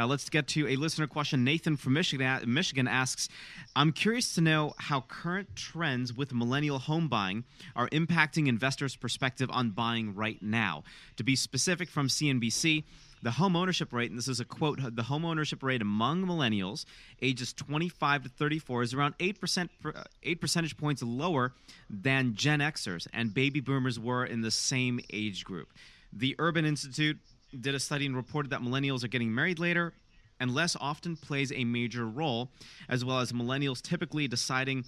Let's get to a listener question. Nathan from Michigan asks, I'm curious to know how current trends with millennial home buying are impacting investors' perspective on buying right now. To be specific, from CNBC, the home ownership rate, and this is a quote, the home ownership rate among millennials ages 25 to 34 is around 8 percentage points lower than Gen Xers and baby boomers were in the same age group. The Urban Institute did a study and reported that millennials are getting married later and less often plays a major role, as well as millennials typically deciding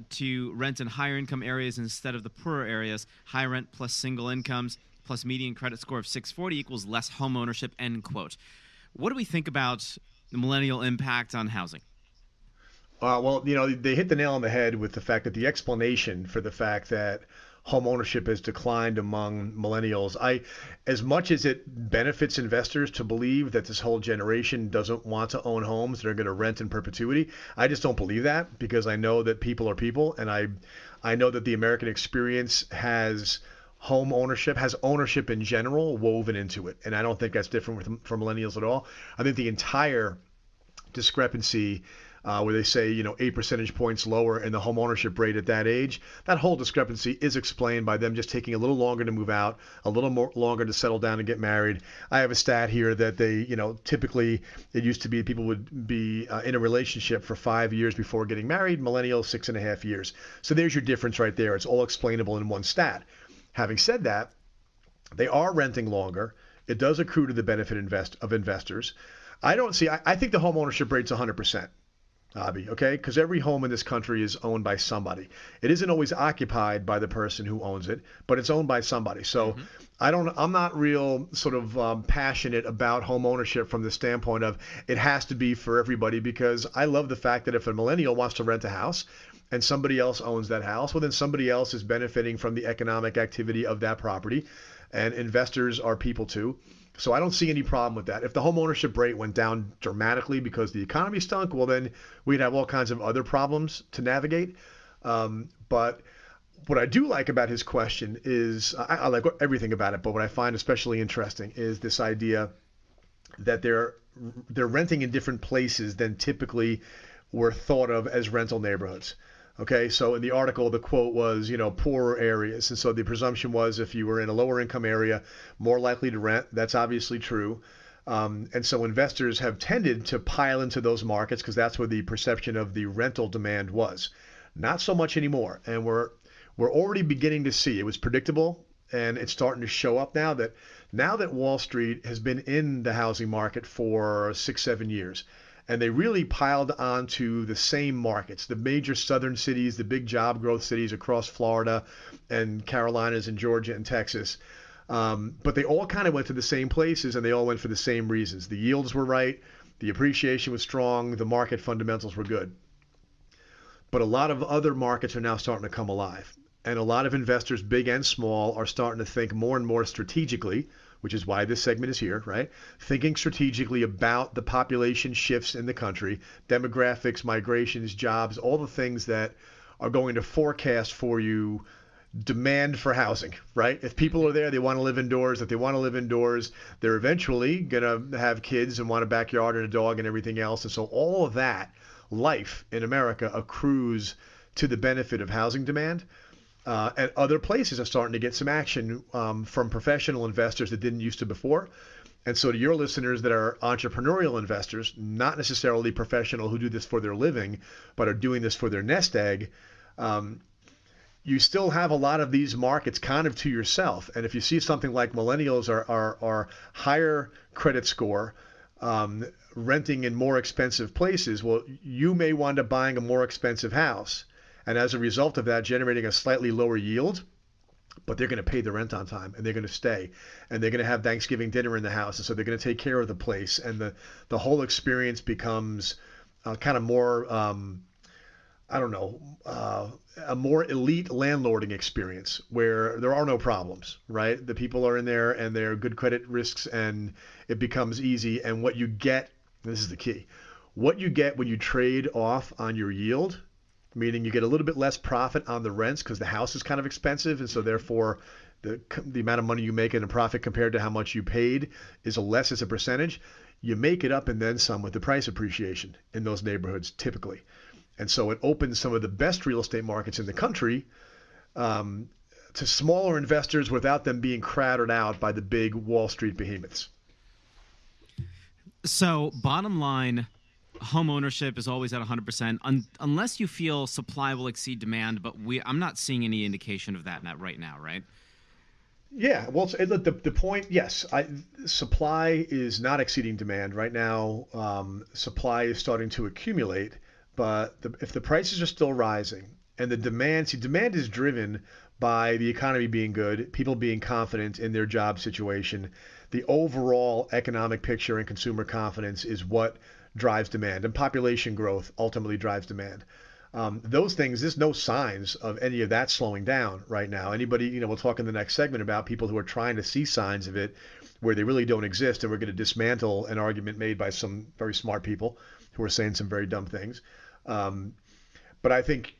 to rent in higher income areas instead of the poorer areas. High rent plus single incomes plus median credit score of 640 equals less home ownership, end quote. What do we think about the millennial impact on housing? Well, they hit the nail on the head with the fact that the explanation for the fact that home ownership has declined among millennials. As much as it benefits investors to believe that this whole generation doesn't want to own homes, they're going to rent in perpetuity, I just don't believe that, because I know that people are people, and I know that the American experience has ownership in general woven into it. And I don't think that's different for millennials at all. I think the entire discrepancy where they say, 8 percentage points lower in the home ownership rate at that age, that whole discrepancy is explained by them just taking a little longer to move out, a little more longer to settle down and get married. I have a stat here that they, typically it used to be people would be in a relationship for 5 years before getting married, millennials 6.5 years. So there's your difference right there. It's all explainable in one stat. Having said that, they are renting longer. It does accrue to the benefit of investors. I think the home ownership rate's 100%. Abhi, okay? Because every home in this country is owned by somebody. It isn't always occupied by the person who owns it, but it's owned by somebody. So I'm not real sort of passionate about home ownership from the standpoint of it has to be for everybody, because I love the fact that if a millennial wants to rent a house and somebody else owns that house, well, then somebody else is benefiting from the economic activity of that property, and investors are people too. So I don't see any problem with that. If the home ownership rate went down dramatically because the economy stunk, well, then we'd have all kinds of other problems to navigate. But what I do like about his question is, I like everything about it, but what I find especially interesting is this idea that they're renting in different places than typically were thought of as rental neighborhoods. Okay, so in the article, the quote was, poorer areas. And so the presumption was if you were in a lower income area, more likely to rent. That's obviously true. And so investors have tended to pile into those markets because that's where the perception of the rental demand was. Not so much anymore. And we're already beginning to see, it was predictable, and it's starting to show up now that Wall Street has been in the housing market for 6-7 years. And they really piled onto the same markets, the major southern cities, the big job growth cities across Florida and Carolinas and Georgia and Texas. But they all kind of went to the same places, and they all went for the same reasons. The yields were right, the appreciation was strong, the market fundamentals were good. But a lot of other markets are now starting to come alive. And a lot of investors, big and small, are starting to think more and more strategically, which is why this segment is here, right? Thinking strategically about the population shifts in the country, demographics, migrations, jobs, all the things that are going to forecast for you demand for housing, right? If people are there, they want to live indoors. If they want to live indoors, they're eventually going to have kids and want a backyard and a dog and everything else. And so all of that life in America accrues to the benefit of housing demand. And other places are starting to get some action from professional investors that didn't used to before. And so to your listeners that are entrepreneurial investors, not necessarily professional who do this for their living, but are doing this for their nest egg, you still have a lot of these markets kind of to yourself. And if you see something like millennials are higher credit score, renting in more expensive places, well, you may wind up buying a more expensive house. And as a result of that, generating a slightly lower yield, but they're going to pay the rent on time, and they're going to stay, and they're going to have Thanksgiving dinner in the house, and so they're going to take care of the place, and the whole experience becomes kind of more, a more elite landlording experience where there are no problems, right? The people are in there, and they're good credit risks, and it becomes easy. And what you get, this is the key, what you get when you trade off on your yield, meaning you get a little bit less profit on the rents because the house is kind of expensive, and so therefore the amount of money you make in a profit compared to how much you paid is less as a percentage. you make it up and then some with the price appreciation in those neighborhoods typically. And so it opens some of the best real estate markets in the country to smaller investors without them being crowded out by the big Wall Street behemoths. So bottom line, home ownership is always at 100% unless you feel supply will exceed demand, but I'm not seeing any indication of that right now, right? Yeah, well, the point, yes, supply is not exceeding demand right now. Supply is starting to accumulate, but if the prices are still rising and the demand is driven by the economy being good, people being confident in their job situation, the overall economic picture and consumer confidence is what drives demand, and population growth ultimately drives demand. Those things, there's no signs of any of that slowing down right now. Anybody, we'll talk in the next segment about people who are trying to see signs of it where they really don't exist, and we're going to dismantle an argument made by some very smart people who are saying some very dumb things. But I think,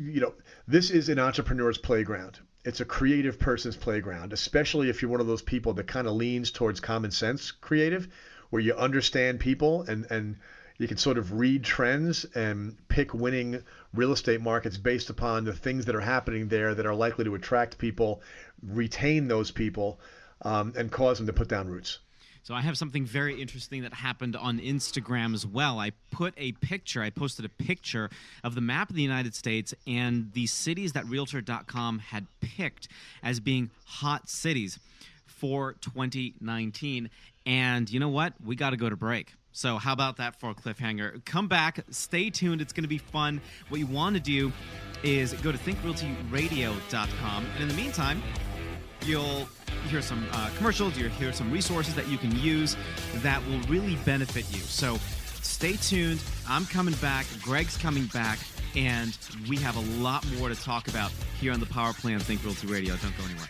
this is an entrepreneur's playground. It's a creative person's playground, especially if you're one of those people that kind of leans towards common sense creative, where you understand people and you can sort of read trends and pick winning real estate markets based upon the things that are happening there that are likely to attract people, retain those people, and cause them to put down roots. So I have something very interesting that happened on Instagram as well. I posted a picture of the map of the United States and the cities that Realtor.com had picked as being hot cities for 2019. And you know what? We got to go to break. So how about that for a cliffhanger? Come back, stay tuned. It's going to be fun. What you want to do is go to thinkrealtyradio.com. And in the meantime, you'll hear some commercials, you'll hear some resources that you can use that will really benefit you. So stay tuned. I'm coming back. Greg's coming back. And we have a lot more to talk about here on the Power Play on Think Realty Radio. Don't go anywhere.